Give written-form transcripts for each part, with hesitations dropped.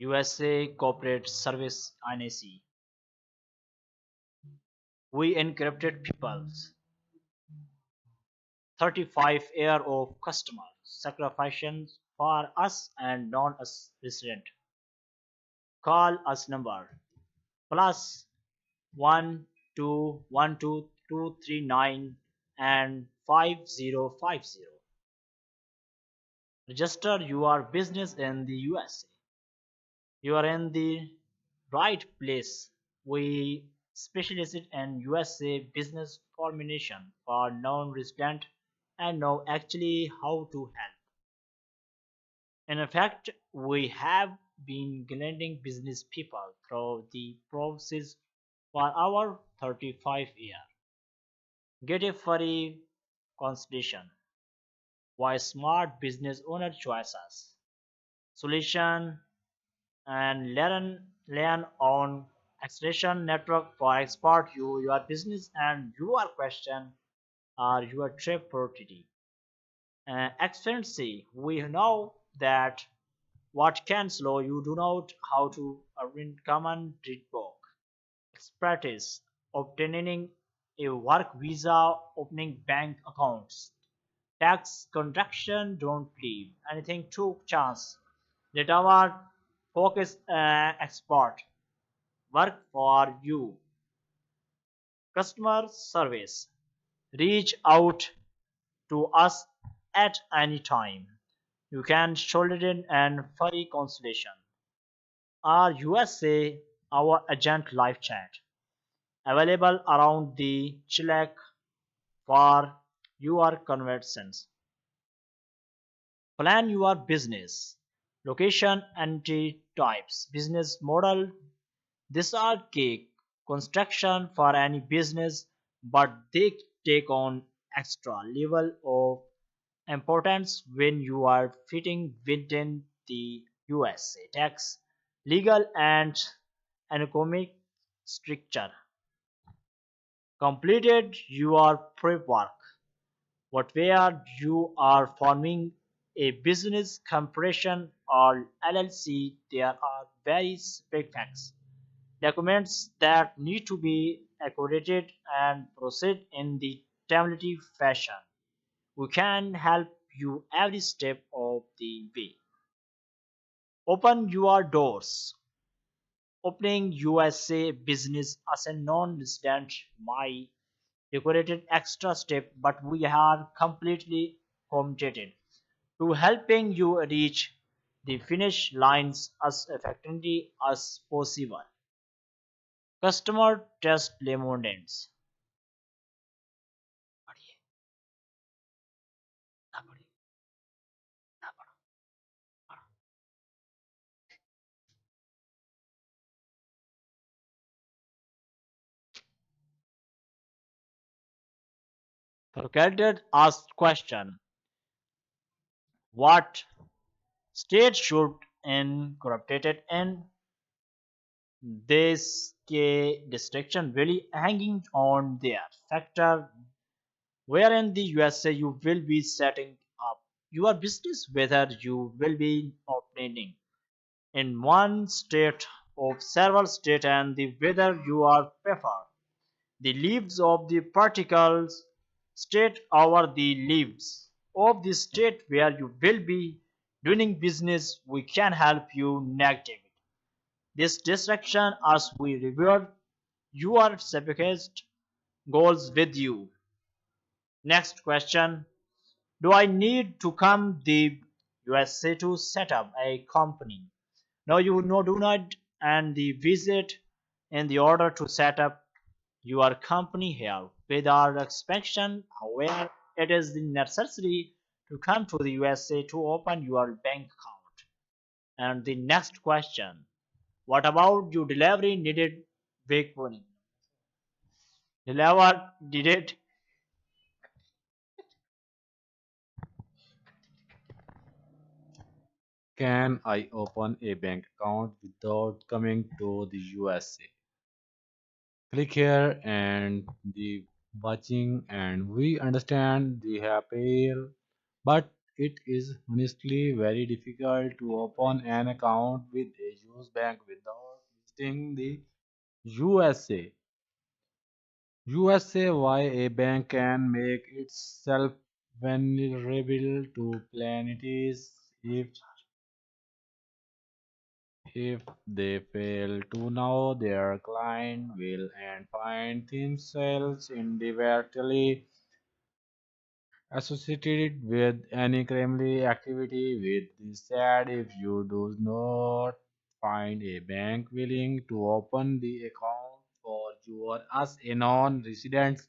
USA Corporate Service NAC. We encrypted people's 35 year of customer sacrifices for us and non-us resident. Call us number plus 1212239 and 5050. Register your business in the USA. You are in the right place. We specialize in USA business formation for non-resident and know actually how to help. In fact, we have been guiding business people through the process for our 35 years. Get a free consultation. Why smart business owner choices. Solution and learn on acceleration network for export your business and your question or your trip priority. Excellency, we know that what can slow you do not how to earn common book. Expertise, obtaining a work visa, opening bank accounts, tax contraction, don't leave anything to chance. Let our focus export work for you. Customer service. Reach out to us at any time. You can solidate and free consultation. Our USA, our agent live chat. Available around the Chilac for your conversations. Plan your business. Location and types. Business model. These are key construction for any business, but they take on extra level of importance when you are fitting within the USA tax, legal and economic structure. Completed your prep work. What where you are forming a business corporation or LLC, there are very specific facts documents that need to be accurate and proceed in the timely fashion. We can help you every step of the way. Open your doors. Opening USA business as a non-resident might decorated extra step, but we are completely committed to helping you reach the finish lines as effectively as possible. Customer test lemonades. Forgetted asked question. What state should incorporate in this distinction really hanging on their factor where in the USA you will be setting up your business whether you will be operating in one state of several states and the whether you are prefer the leaves of the particles state over the leaves of the state where you will be doing business. We can help you navigate this distraction as we review your specific goals with you. Next question. Do I need to come the USA to set up a company? No, you no do not and the visit in the order to set up your company here without expansion. However, it is necessary to come to the USA to open your bank account. And the next question, what about your delivery needed big money? Deliver did it? Can I open a bank account without coming to the USA? Click here and the watching and we understand the appeal, but it is honestly very difficult to open an account with a US bank without visiting the USA. USA why a bank can make itself vulnerable to penalties if they fail to know their client will and find themselves indirectly associated with any criminal activity. With this said, if you do not find a bank willing to open the account for you or us a non-resident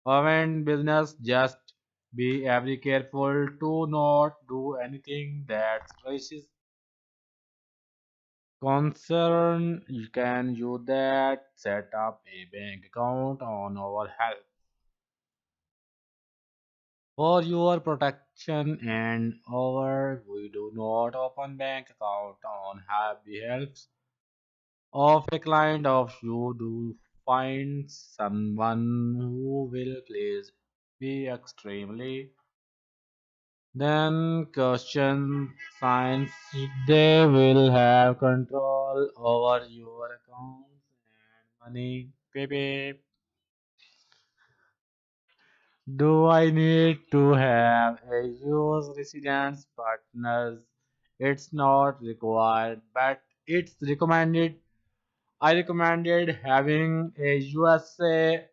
owned business, just be very careful to not do anything that raises concern. You can use that set up a bank account on our help for your protection and our we do not open bank account on have the helps of a client of you do find someone who will please be extremely then question signs they will have control over your accounts and money. Baby, do I need to have a US residence partners? It's not required, but it's recommended. I recommended having a USA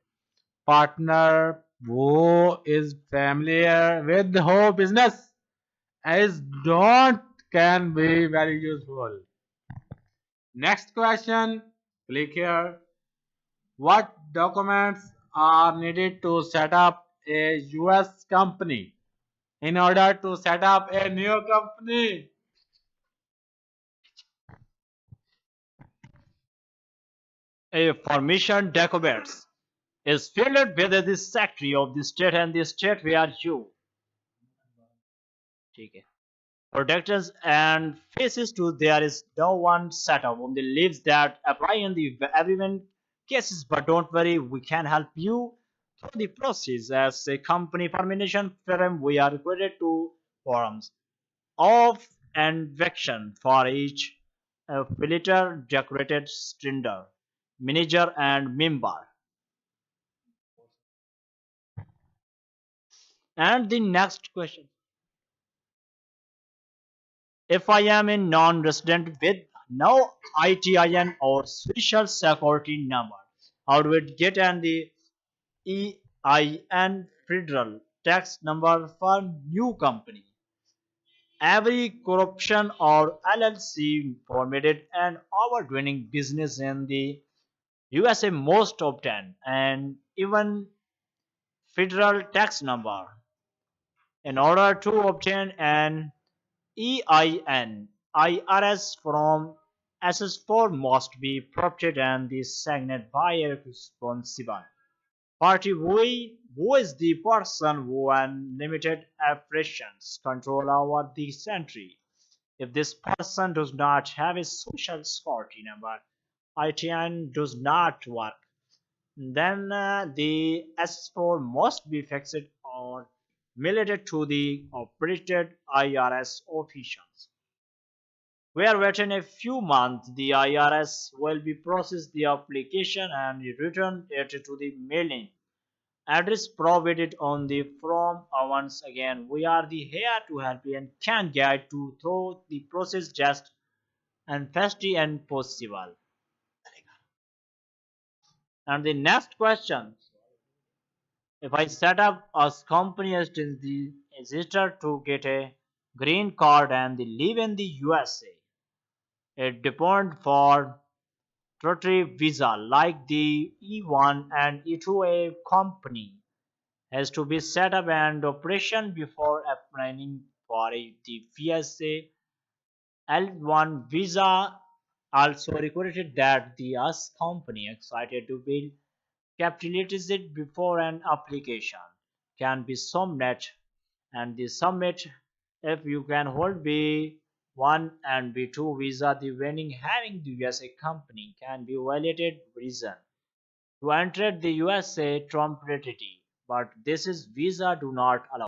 partner who is familiar with the whole business as don't can be very useful. Next question, click here. What documents are needed to set up a US company? In order to set up a new company, A formation documents is filled with the secretary of the state and the state where you ठीक है, protectors and faces to there is no one setup on the leaves that apply in the everyone cases, but don't worry, we can help you through the process as a company formation firm. We are required to forms of invention for each filter decorated strinder manager and member. And the next question, if I am a non-resident with no ITIN or social security number, how do I get an the EIN federal tax number for new company? Every corruption or LLC permitted and overdoing business in the USA most often and even federal tax number. In order to obtain an EIN, IRS from SS4 must be prompted and signed by a responsible party who is the person who unlimited operations control over the country. If this person does not have a social security number, ITN does not work. Then the S4 must be fixed or mailed to the operated IRS officials. Where within a few months the IRS will be process the application and return it to the mailing address provided on the form. Once again, we are the here to help you and can guide to through the process just and fast and possible. And the next question, if I set up a company as the register to get a green card and they live in the USA, it depend for Rotary visa like the E1 and E2, a company has to be set up and operation before applying for the VSA L1 visa. Also required that the US company excited to be capitalized before an application can be submitted, and the submit if you can hold B1 and B2 visa, the winning having the USA company can be violated reason to enter the USA temporarily, but this is visa do not allow.